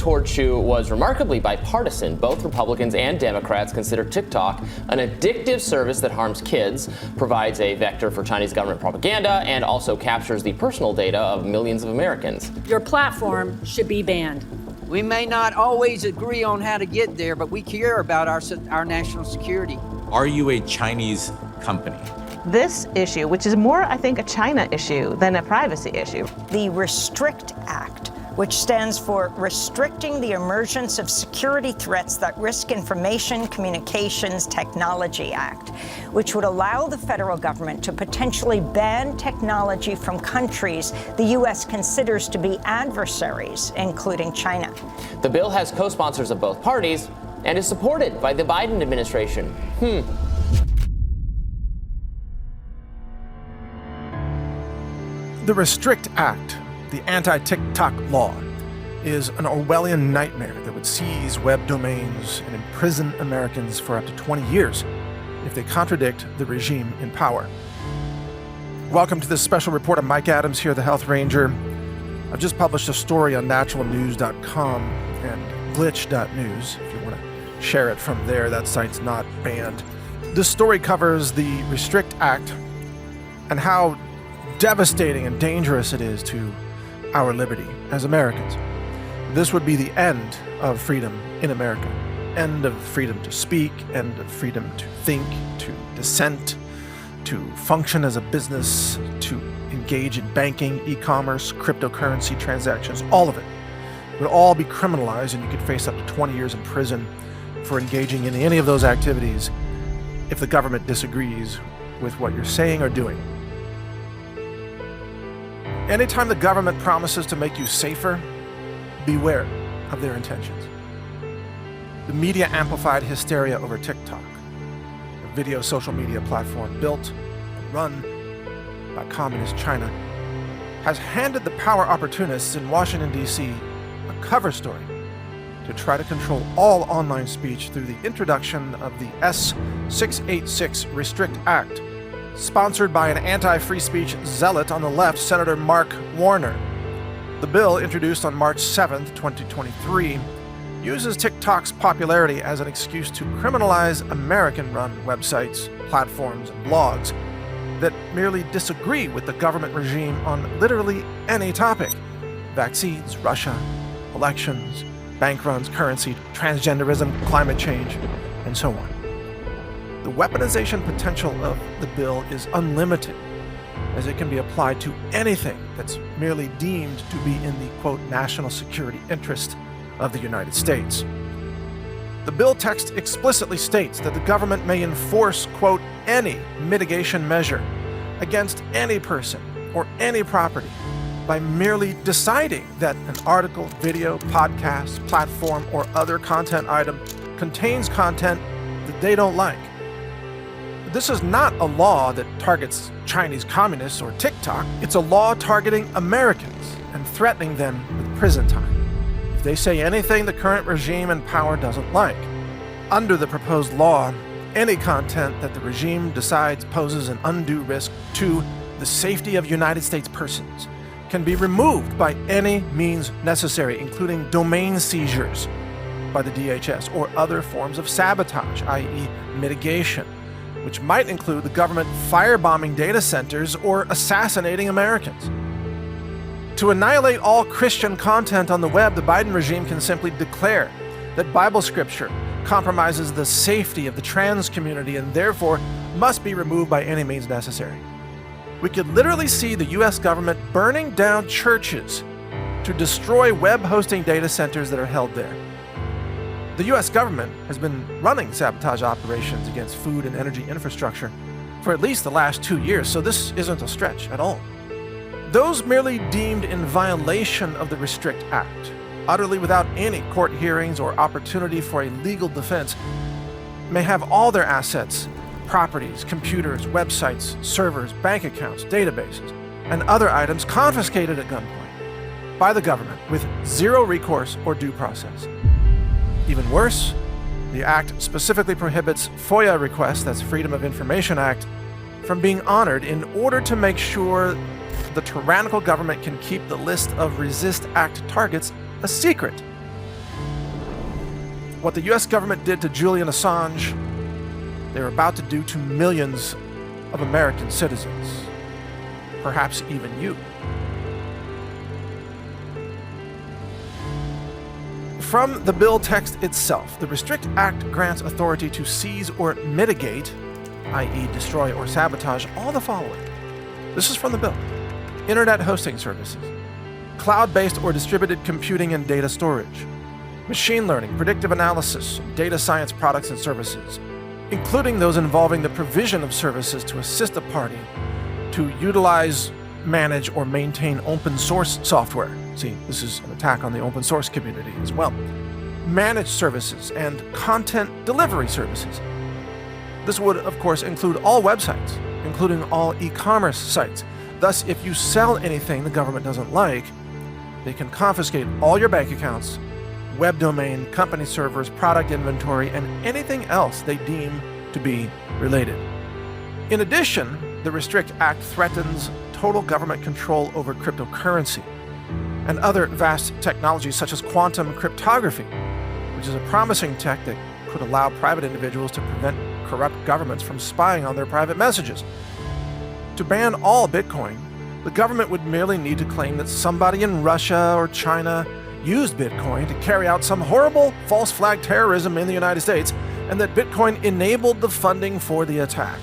torch-shoe was remarkably bipartisan. Both Republicans and Democrats consider TikTok an addictive service that harms kids, provides a vector for Chinese government propaganda, and also captures the personal data of millions of Americans. Your platform should be banned. We may not always agree on how to get there, but we care about our national security. Are you a Chinese company? This issue, which is more, I think, a China issue than a privacy issue. The RESTRICT Act, which stands for Restricting the Emergence of Security Threats That Risk Information Communications Technology Act, which would allow the federal government to potentially ban technology from countries the U.S. considers to be adversaries, including China. The bill has co-sponsors of both parties and is supported by the Biden administration. The RESTRICT Act, the anti-TikTok law, is an Orwellian nightmare that would seize web domains and imprison Americans for up to 20 years if they contradict the regime in power. Welcome to this special report. I'm Mike Adams here, the Health Ranger. I've just published a story on naturalnews.com and glitch.news. If you want to share it from there, that site's not banned. This story covers the RESTRICT Act and how devastating and dangerous it is to our liberty as Americans. This would be the end of freedom in America. End of freedom to speak, end of freedom to think, to dissent, to function as a business, to engage in banking, e-commerce, cryptocurrency transactions, all of it would all be criminalized, and you could face up to 20 years in prison for engaging in any of those activities if the government disagrees with what you're saying or doing. Anytime the government promises to make you safer, beware of their intentions. The media amplified hysteria over TikTok, a video social media platform built and run by communist China, has handed the power opportunists in Washington, D.C. a cover story to try to control all online speech through the introduction of the S-686 RESTRICT Act, sponsored by an anti-free speech zealot on the left, Senator Mark Warner. The bill, introduced on March 7, 2023, uses TikTok's popularity as an excuse to criminalize American-run websites, platforms, and blogs that merely disagree with the government regime on literally any topic: vaccines, Russia, elections, bank runs, currency, transgenderism, climate change, and so on. The weaponization potential of the bill is unlimited, as it can be applied to anything that's merely deemed to be in the, quote, national security interest of the United States. The bill text explicitly states that the government may enforce, quote, any mitigation measure against any person or any property by merely deciding that an article, video, podcast, platform, or other content item contains content that they don't like. This is not a law that targets Chinese communists or TikTok. It's a law targeting Americans and threatening them with prison time if they say anything the current regime in power doesn't like. Under the proposed law, any content that the regime decides poses an undue risk to the safety of United States persons can be removed by any means necessary, including domain seizures by the DHS or other forms of sabotage, i.e. mitigation, which might include the government firebombing data centers or assassinating Americans. To annihilate all Christian content on the web, the Biden regime can simply declare that Bible scripture compromises the safety of the trans community and therefore must be removed by any means necessary. We could literally see the U.S. government burning down churches to destroy web hosting data centers that are held there. The U.S. government has been running sabotage operations against food and energy infrastructure for at least the last 2 years, so this isn't a stretch at all. Those merely deemed in violation of the RESTRICT Act, utterly without any court hearings or opportunity for a legal defense, may have all their assets, properties, computers, websites, servers, bank accounts, databases, and other items confiscated at gunpoint by the government with zero recourse or due process. Even worse, the Act specifically prohibits FOIA requests, that's Freedom of Information Act, from being honored in order to make sure the tyrannical government can keep the list of Resist Act targets a secret. What the US government did to Julian Assange, they're about to do to millions of American citizens. Perhaps even you. From the bill text itself, the Restrict Act grants authority to seize or mitigate, i.e. destroy or sabotage, all the following. This is from the bill. Internet hosting services, cloud-based or distributed computing and data storage, machine learning, predictive analysis, data science products and services, including those involving the provision of services to assist a party to utilize, manage, or maintain open source software. See, this is an attack on the open source community as well. Managed services and content delivery services. This would, of course, include all websites, including all e-commerce sites. Thus, if you sell anything the government doesn't like, they can confiscate all your bank accounts, web domain, company servers, product inventory, and anything else they deem to be related. In addition, the Restrict Act threatens total government control over cryptocurrency and other vast technologies such as quantum cryptography, which is a promising tech that could allow private individuals to prevent corrupt governments from spying on their private messages. To ban all Bitcoin, the government would merely need to claim that somebody in Russia or China used Bitcoin to carry out some horrible false flag terrorism in the United States, and that Bitcoin enabled the funding for the attack.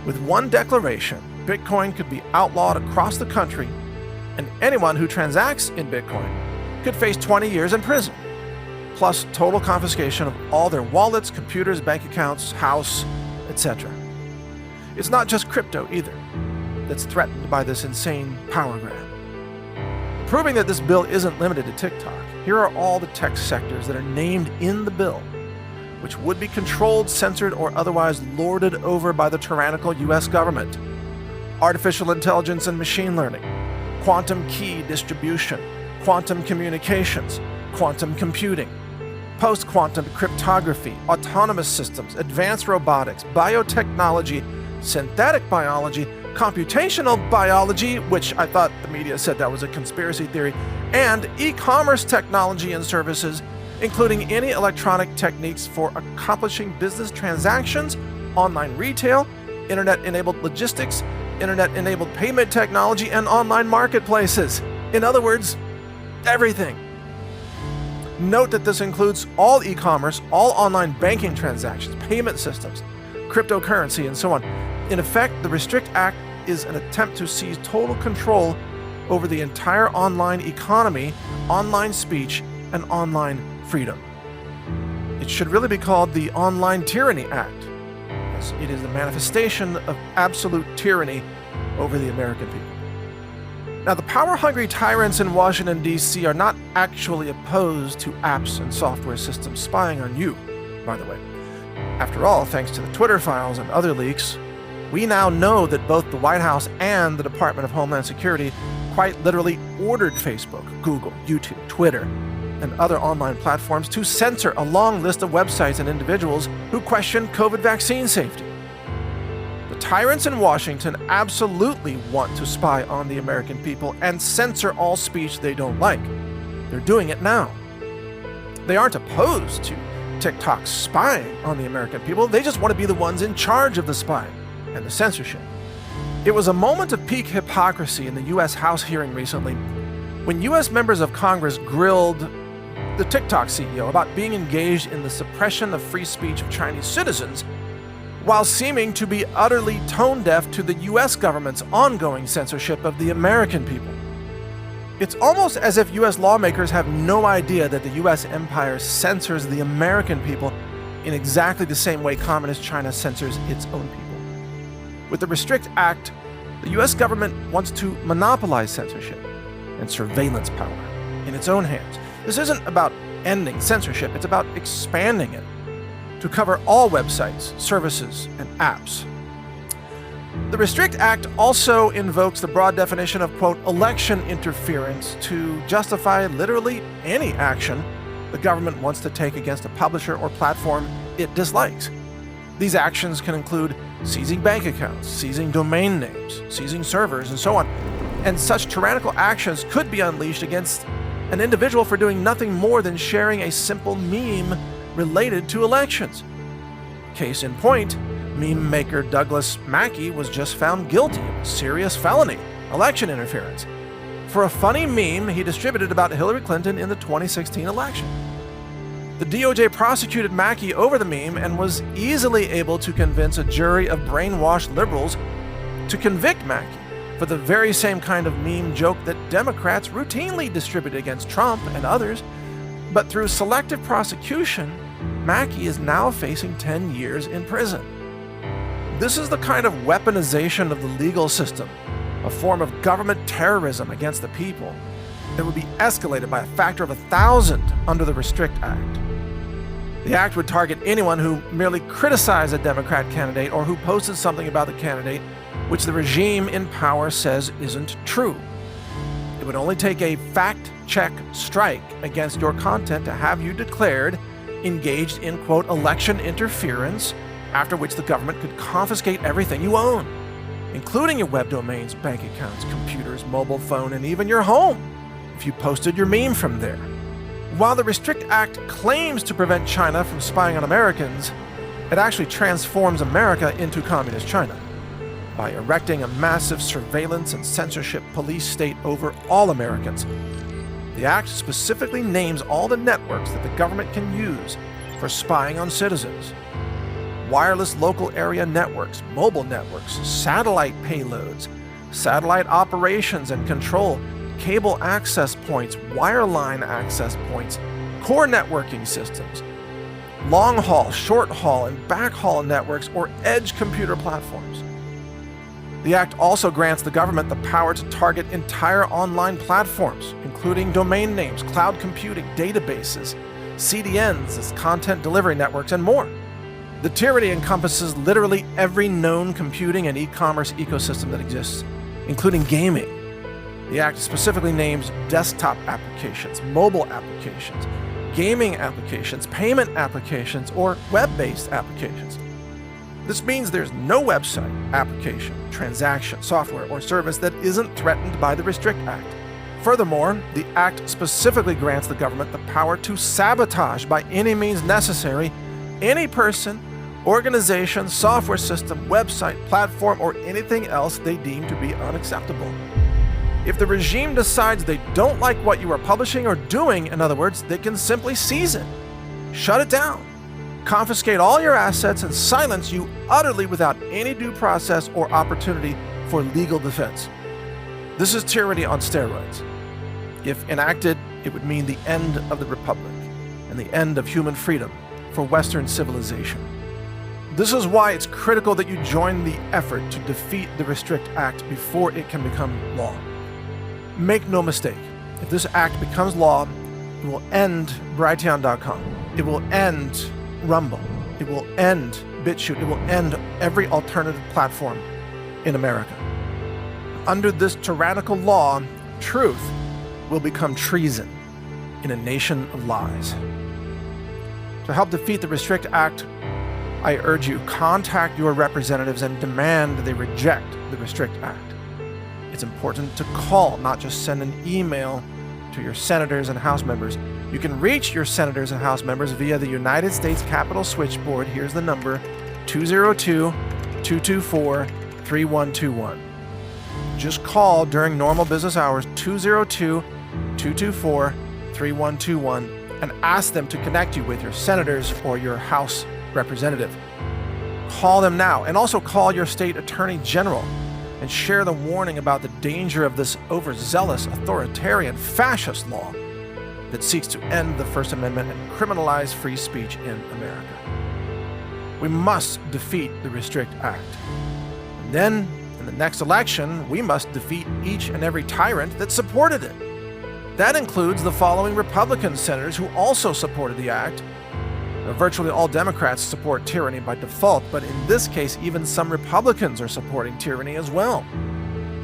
With one declaration, Bitcoin could be outlawed across the country, and anyone who transacts in Bitcoin could face 20 years in prison, plus total confiscation of all their wallets, computers, bank accounts, house, etc. It's not just crypto either that's threatened by this insane power grab. Proving that this bill isn't limited to TikTok, here are all the tech sectors that are named in the bill, which would be controlled, censored, or otherwise lorded over by the tyrannical US government. Artificial intelligence and machine learning, quantum key distribution, quantum communications, quantum computing, post-quantum cryptography, autonomous systems, advanced robotics, biotechnology, synthetic biology, computational biology, which I thought the media said that was a conspiracy theory, and e-commerce technology and services, including any electronic techniques for accomplishing business transactions, online retail, internet-enabled logistics, internet-enabled payment technology, and online marketplaces. In other words, everything. Note that this includes all e-commerce, all online banking transactions, payment systems, cryptocurrency, and so on. In effect, the Restrict Act is an attempt to seize total control over the entire online economy, online speech, and online freedom. It should really be called the Online Tyranny Act, as it is the manifestation of absolute tyranny over the American people. Now, the power-hungry tyrants in Washington, D.C. are not actually opposed to apps and software systems spying on you, by the way. After all, thanks to the Twitter files and other leaks, we now know that both the White House and the Department of Homeland Security quite literally ordered Facebook, Google, YouTube, Twitter, and other online platforms to censor a long list of websites and individuals who question COVID vaccine safety. The tyrants in Washington absolutely want to spy on the American people and censor all speech they don't like. They're doing it now. They aren't opposed to TikTok spying on the American people. They just want to be the ones in charge of the spying and the censorship. It was a moment of peak hypocrisy in the U.S. House hearing recently when U.S. members of Congress grilled the TikTok CEO about being engaged in the suppression of free speech of Chinese citizens while seeming to be utterly tone-deaf to the U.S. government's ongoing censorship of the American people. It's almost as if U.S. lawmakers have no idea that the U.S. empire censors the American people in exactly the same way Communist China censors its own people. With the Restrict Act, the U.S. government wants to monopolize censorship and surveillance power in its own hands. This isn't about ending censorship, it's about expanding it to cover all websites, services, and apps. The Restrict Act also invokes the broad definition of, quote, election interference to justify literally any action the government wants to take against a publisher or platform it dislikes. These actions can include seizing bank accounts, seizing domain names, seizing servers, and so on. And such tyrannical actions could be unleashed against an individual for doing nothing more than sharing a simple meme related to elections. Case in point, meme maker Douglas Mackey was just found guilty of a serious felony, election interference, for a funny meme he distributed about Hillary Clinton in the 2016 election. The DOJ prosecuted Mackey over the meme and was easily able to convince a jury of brainwashed liberals to convict Mackey for the very same kind of meme joke that Democrats routinely distribute against Trump and others. But through selective prosecution, Mackey is now facing 10 years in prison. This is the kind of weaponization of the legal system, a form of government terrorism against the people, that would be escalated by a factor of 1,000 under the Restrict Act. The act would target anyone who merely criticized a Democrat candidate or who posted something about the candidate which the regime in power says isn't true. It would only take a fact-check strike against your content to have you declared engaged in, quote, election interference, after which the government could confiscate everything you own, including your web domains, bank accounts, computers, mobile phone, and even your home, if you posted your meme from there. While the Restrict Act claims to prevent China from spying on Americans, it actually transforms America into communist China by erecting a massive surveillance and censorship police state over all Americans. The act specifically names all the networks that the government can use for spying on citizens. Wireless local area networks, mobile networks, satellite payloads, satellite operations and control, cable access points, wireline access points, core networking systems, long-haul, short-haul, and backhaul networks, or edge computer platforms. The Act also grants the government the power to target entire online platforms, including domain names, cloud computing, databases, CDNs as content delivery networks, and more. The tyranny encompasses literally every known computing and e-commerce ecosystem that exists, including gaming. The Act specifically names desktop applications, mobile applications, gaming applications, payment applications, or web-based applications. This means there's no website, application, transaction, software, or service that isn't threatened by the Restrict Act. Furthermore, the Act specifically grants the government the power to sabotage by any means necessary any person, organization, software system, website, platform, or anything else they deem to be unacceptable. If the regime decides they don't like what you are publishing or doing, in other words, they can simply seize it, shut it down, confiscate all your assets, and silence you utterly without any due process or opportunity for legal defense. This is tyranny on steroids. If enacted, it would mean the end of the Republic and the end of human freedom for Western civilization. This is why it's critical that you join the effort to defeat the Restrict Act before it can become law. Make no mistake, if this act becomes law, it will end Brighteon.com. It will end Rumble. It will end BitChute. It will end every alternative platform in America. Under this tyrannical law, truth will become treason in a nation of lies. To help defeat the Restrict Act, I urge you, contact your representatives and demand they reject the Restrict Act. It's important to call, not just send an email to your senators and House members. You can reach your senators and House members via the United States Capitol switchboard. Here's the number, 202-224-3121. Just call during normal business hours, 202-224-3121, and ask them to connect you with your senators or your House representative. Call them now, and also call your state attorney general and share the warning about the danger of this overzealous, authoritarian, fascist law that seeks to end the First Amendment and criminalize free speech in America. We must defeat the Restrict Act. And then, in the next election, we must defeat each and every tyrant that supported it. That includes the following Republican senators who also supported the act. Virtually all Democrats support tyranny by default, but in this case, even some Republicans are supporting tyranny as well.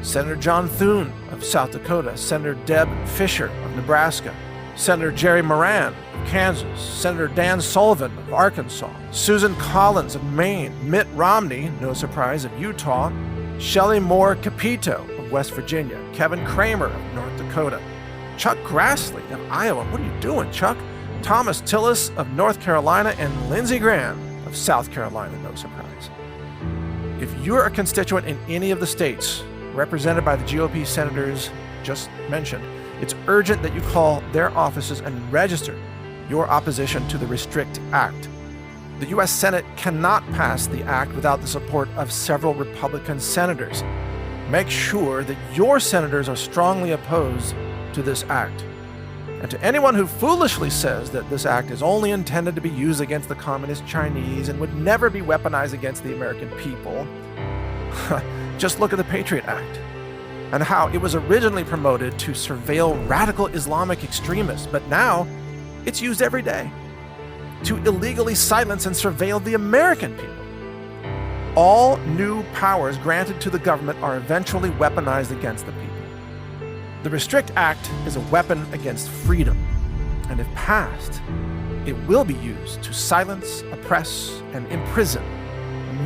Senator John Thune of South Dakota, Senator Deb Fischer of Nebraska, Senator Jerry Moran of Kansas, Senator Dan Sullivan of Arkansas, Susan Collins of Maine, Mitt Romney, no surprise, of Utah, Shelley Moore Capito of West Virginia, Kevin Cramer of North Dakota, Chuck Grassley of Iowa. What are you doing, Chuck? Thomas Tillis of North Carolina, and Lindsey Graham of South Carolina, no surprise. If you're a constituent in any of the states represented by the GOP senators just mentioned, it's urgent that you call their offices and register your opposition to the Restrict Act. The U.S. Senate cannot pass the act without the support of several Republican senators. Make sure that your senators are strongly opposed to this act. And to anyone who foolishly says that this act is only intended to be used against the communist Chinese and would never be weaponized against the American people, just look at the Patriot Act and how it was originally promoted to surveil radical Islamic extremists, but now it's used every day to illegally silence and surveil the American people. All new powers granted to the government are eventually weaponized against the people. The Restrict Act is a weapon against freedom, and if passed, it will be used to silence, oppress, and imprison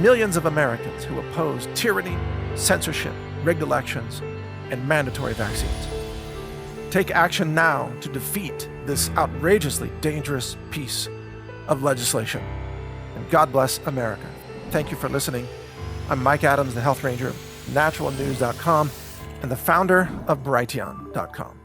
millions of Americans who oppose tyranny, censorship, rigged elections, and mandatory vaccines. Take action now to defeat this outrageously dangerous piece of legislation. And God bless America. Thank you for listening. I'm Mike Adams, the Health Ranger of naturalnews.com and the founder of Brighteon.com.